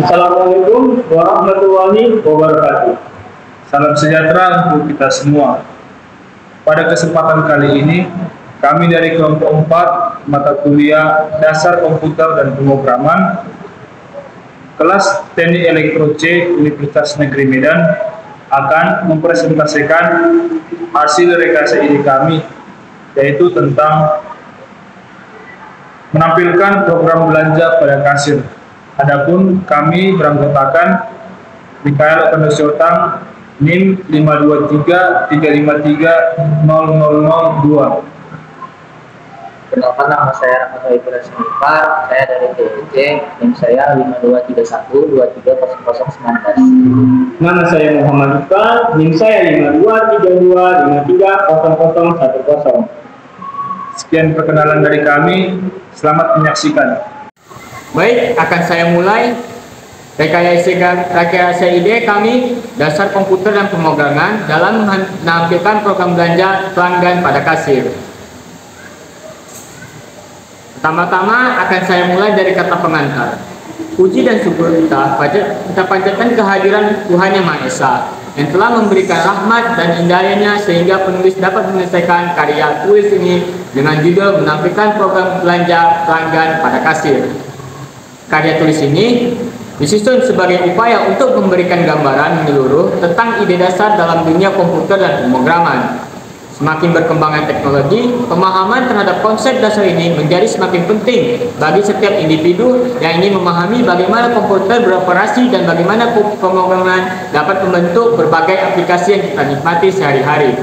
Assalamualaikum warahmatullahi wabarakatuh. Salam sejahtera untuk kita semua. Pada kesempatan kali ini, kami dari kelompok 4 mata kuliah Dasar Komputer dan Pemrograman kelas Teknik Elektro C Universitas Negeri Medan akan mempresentasikan hasil rekayasa ide kami, yaitu tentang menampilkan program belanja pada kasir. Adapun kami beranggotakan Mikael Okanosiotang NIM 523353002. Perkenalkan, nama saya Rahmat Ibrahim Sinipar, saya dari TEC, NIM saya 5231230019. Nama saya Muhammad Iqbal, NIM saya 5232530010. Sekian perkenalan dari kami, selamat menyaksikan. Baik, akan saya mulai rekayasa ide kami Dasar Komputer dan Pemrograman dalam menampilkan program belanja pelanggan pada kasir. Pertama-tama akan saya mulai dari kata pengantar. Puji dan syukur kita panjatkan kehadiran Tuhan Yang Maha Esa yang telah memberikan rahmat dan indahnya sehingga penulis dapat menyelesaikan karya tulis ini dengan judul menampilkan program belanja pelanggan pada kasir. Karya tulis ini disusun sebagai upaya untuk memberikan gambaran menyeluruh tentang ide dasar dalam dunia komputer dan pemrograman. Semakin berkembangnya teknologi, pemahaman terhadap konsep dasar ini menjadi semakin penting bagi setiap individu yang ingin memahami bagaimana komputer beroperasi dan bagaimana pemrograman dapat membentuk berbagai aplikasi yang kita nikmati sehari-hari.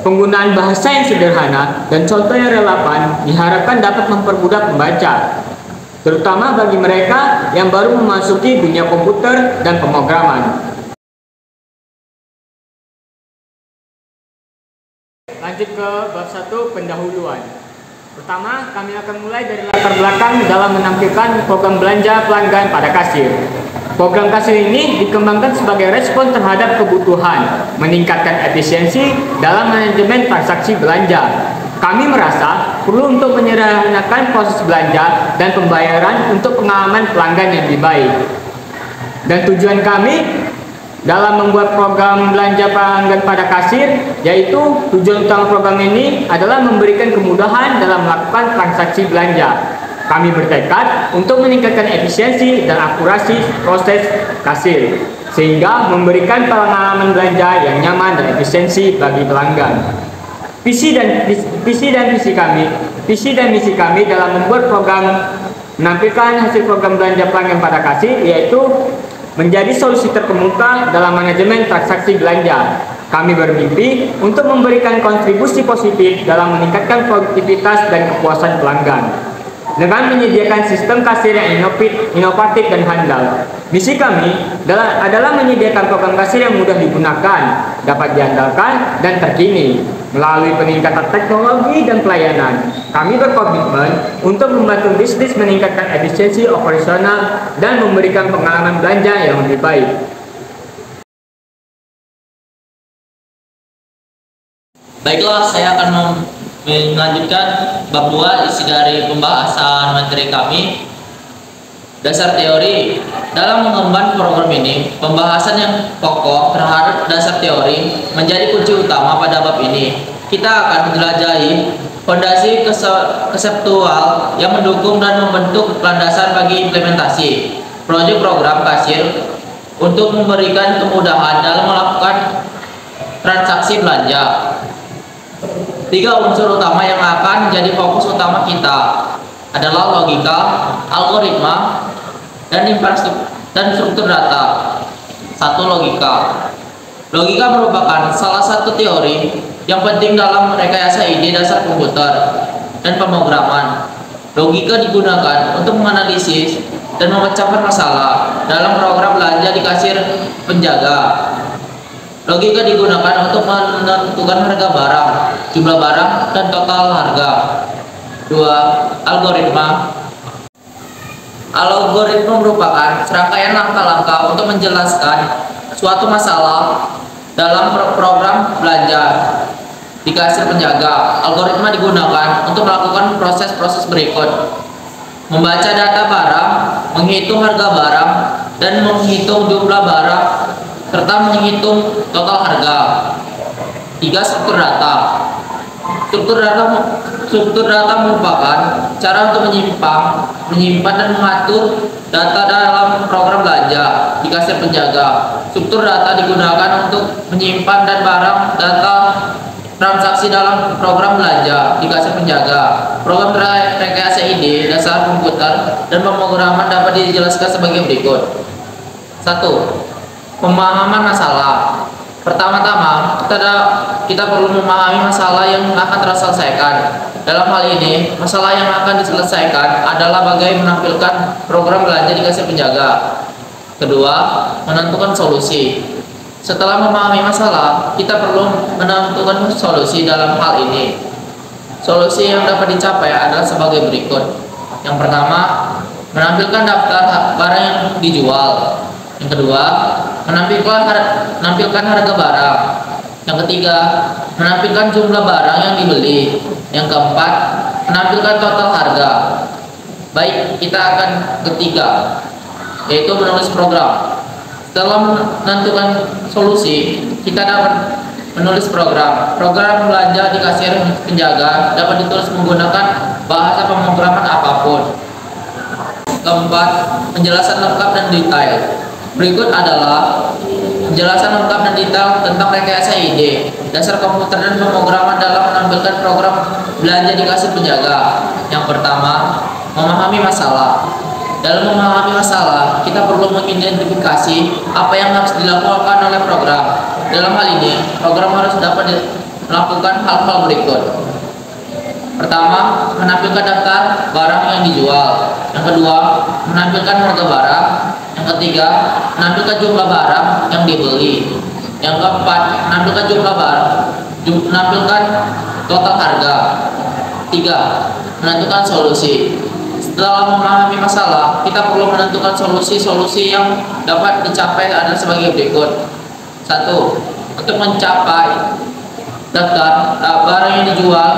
Penggunaan bahasa yang sederhana dan contoh yang relevan diharapkan dapat mempermudah pembaca, terutama bagi mereka yang baru memasuki dunia komputer dan pemrograman. Lanjut ke bab 1, pendahuluan. Pertama, kami akan mulai dari latar belakang dalam menampilkan program belanja pelanggan pada kasir. Program kasir ini dikembangkan sebagai respon terhadap kebutuhan meningkatkan efisiensi dalam manajemen transaksi belanja. Kami merasa perlu untuk menyederhanakan proses belanja dan pembayaran untuk pengalaman pelanggan yang lebih baik. Dan tujuan kami dalam membuat program belanja pelanggan pada kasir, yaitu tujuan utama program ini adalah memberikan kemudahan dalam melakukan transaksi belanja. Kami bertekad untuk meningkatkan efisiensi dan akurasi proses kasir, sehingga memberikan pengalaman belanja yang nyaman dan efisiensi bagi pelanggan. Visi dan misi kami dalam membuat program menampilkan hasil program belanja pelanggan pada kasir, yaitu menjadi solusi terkemuka dalam manajemen transaksi belanja. Kami bermimpi untuk memberikan kontribusi positif dalam meningkatkan produktivitas dan kepuasan pelanggan dengan menyediakan sistem kasir yang inovatif dan handal. Misi kami adalah menyediakan program kasir yang mudah digunakan, dapat diandalkan, dan terkini. Melalui peningkatan teknologi dan pelayanan, kami berkomitmen untuk membantu bisnis meningkatkan efisiensi operasional dan memberikan pengalaman belanja yang lebih baik. Baiklah, saya akan melanjutkan bab 2 isi dari pembahasan materi kami. Dasar teori. Dalam mengemban program ini, pembahasan yang pokok terhadap dasar teori menjadi kunci utama pada bab ini. Kita akan menjelajahi fondasi konseptual yang mendukung dan membentuk landasan bagi implementasi proyek program kasir untuk memberikan kemudahan dalam melakukan transaksi belanja. 3 unsur utama yang akan menjadi fokus utama kita adalah logika, algoritma, dan struktur data. 1. Logika. Logika merupakan salah satu teori yang penting dalam rekayasa ide dasar komputer dan pemrograman. Logika digunakan untuk menganalisis dan memecahkan masalah dalam program belanja di kasir penjaga. Logika digunakan untuk menentukan harga barang, jumlah barang, dan total harga. 2. Algoritma. Algoritma merupakan serangkaian langkah-langkah untuk menjelaskan suatu masalah dalam program belanja di kasir penjaga. Algoritma digunakan untuk melakukan proses-proses berikut. membaca data barang, menghitung harga barang, dan menghitung jumlah barang, serta menghitung total harga. 3. Struktur data. Struktur data merupakan cara untuk menyimpan dan mengatur data dalam program belanja di kasir penjaga. Struktur data digunakan untuk menyimpan dan barang data transaksi dalam program belanja di kasir penjaga. Program rekayasa ide, dasar komputer, dan pemrograman dapat dijelaskan sebagai berikut. 1. Pemahaman masalah. Pertama-tama, kita perlu memahami masalah yang akan terselesaikan. Dalam hal ini, masalah yang akan diselesaikan adalah bagaimana menampilkan program belanja di kasir penjaga. Kedua, menentukan solusi. Setelah memahami masalah, kita perlu menentukan solusi dalam hal ini. Solusi yang dapat dicapai adalah sebagai berikut. Yang pertama, menampilkan daftar barang yang dijual. Yang kedua, menampilkan harga barang. Yang ketiga, menampilkan jumlah barang yang dibeli. Yang keempat, menampilkan total harga. Baik, kita akan ketiga, yaitu menulis program. Setelah menentukan solusi, kita dapat menulis program. Program belanja di kasir penjaga dapat ditulis menggunakan bahasa pemrograman apapun. Keempat, penjelasan lengkap dan detail. Berikut adalah penjelasan lengkap dan detail tentang rekayasa ide, dasar komputer dan pemrograman dalam menampilkan program belanja di kasir penjaga. Yang pertama, memahami masalah. Dalam memahami masalah, kita perlu mengidentifikasi apa yang harus dilakukan oleh program. Dalam hal ini, program harus dapat melakukan hal-hal berikut. Pertama, menampilkan daftar barang yang dijual. Yang kedua, menampilkan harga barang. Yang ketiga, menampilkan jumlah barang yang dibeli. Yang keempat, menampilkan jumlah barang, menampilkan total harga. 3. Menentukan solusi. Setelah memahami masalah, kita perlu menentukan solusi yang dapat dicapai adalah sebagai berikut. 1. Untuk mencapai daftar barang yang dijual,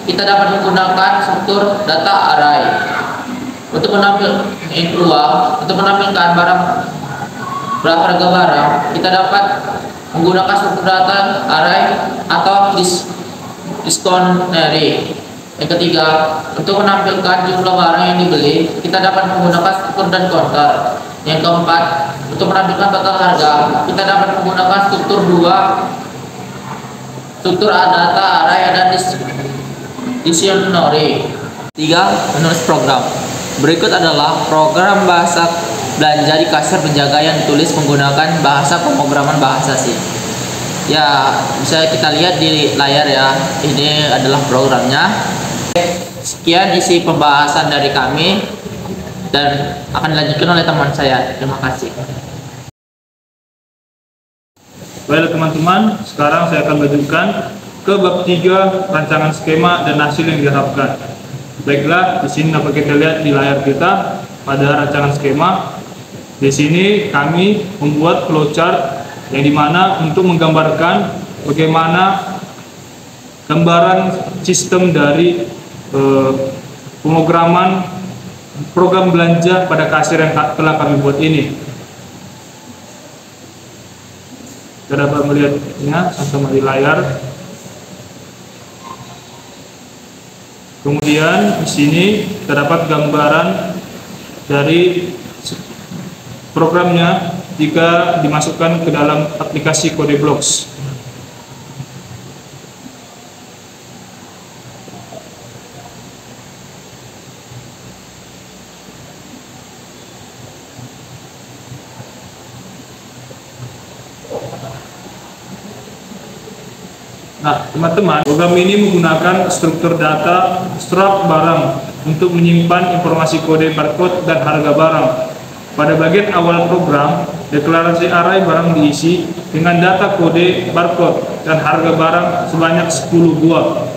kita dapat menggunakan struktur data array. Untuk menampilkan barang harga barang, kita dapat menggunakan struktur data array atau dictionary. Yang ketiga, untuk menampilkan jumlah barang yang dibeli, kita dapat menggunakan struktur dan counter. Yang keempat, untuk menampilkan total harga, kita dapat menggunakan struktur data array dan dictionary. 3. Menulis program. Berikut adalah program bahasa belanja di kasir penjaga yang ditulis menggunakan bahasa pemrograman bahasa C. Ya, bisa kita lihat di layar ya. Ini adalah programnya. Sekian isi pembahasan dari kami dan akan dilanjutkan oleh teman saya. Terima kasih. Baik teman-teman, sekarang saya akan lanjutkan ke bab 3 rancangan skema dan hasil yang diharapkan. Baiklah, di sini dapat kita lihat di layar kita pada rancangan skema. Di sini kami membuat flowchart yang dimana untuk menggambarkan bagaimana gambaran sistem dari pemrograman program belanja pada kasir yang telah kami buat ini. Kita dapat melihatnya sama di layar. Kemudian di sini terdapat gambaran dari programnya jika dimasukkan ke dalam aplikasi CodeBlocks. Nah, teman-teman, program ini menggunakan struktur data struct barang untuk menyimpan informasi kode barcode dan harga barang. Pada bagian awal program, deklarasi array barang diisi dengan data kode barcode dan harga barang sebanyak 10 buah.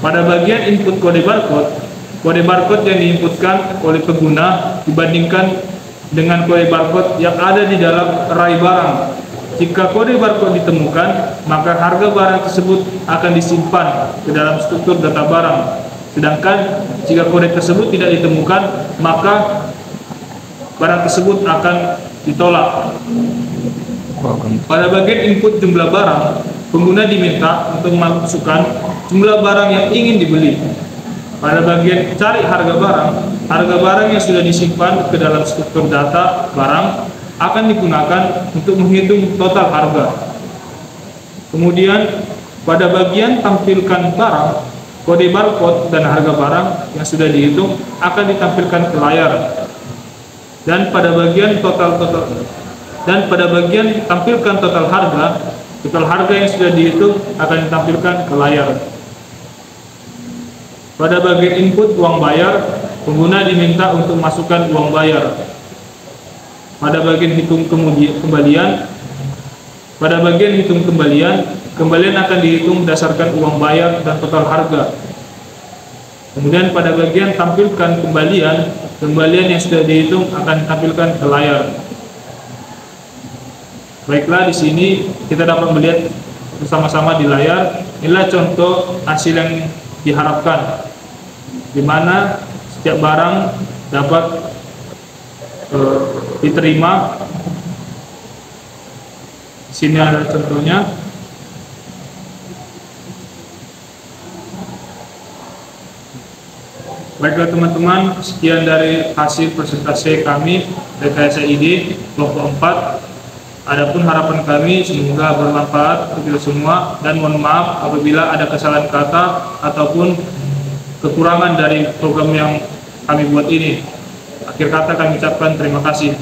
Pada bagian input kode barcode yang diinputkan oleh pengguna dibandingkan dengan kode barcode yang ada di dalam array barang. Jika kode barcode ditemukan, maka harga barang tersebut akan disimpan ke dalam struktur data barang. Sedangkan jika kode tersebut tidak ditemukan, maka barang tersebut akan ditolak. Pada bagian input jumlah barang, pengguna diminta untuk memasukkan jumlah barang yang ingin dibeli. Pada bagian cari harga barang yang sudah disimpan ke dalam struktur data barang akan digunakan untuk menghitung total harga. Kemudian pada bagian tampilkan barang, kode barcode dan harga barang yang sudah dihitung akan ditampilkan ke layar. Dan pada bagian tampilkan total harga yang sudah dihitung akan ditampilkan ke layar. Pada bagian input uang bayar, pengguna diminta untuk masukkan uang bayar. Pada bagian hitung kembalian, kembalian akan dihitung berdasarkan uang bayar dan total harga. Kemudian pada bagian tampilkan kembalian yang sudah dihitung akan ditampilkan ke layar. Baiklah, di sini kita dapat melihat bersama-sama di layar. Inilah contoh hasil yang diharapkan, di mana setiap barang dapat diterima. Di sini ada contohnya. Baiklah teman-teman, sekian dari hasil presentasi kami Rekayasa ID kelompok 4. Adapun harapan kami semoga bermanfaat untuk kita semua, dan mohon maaf apabila ada kesalahan kata ataupun kekurangan dari program yang kami buat ini. Akhir kata kami ucapkan terima kasih.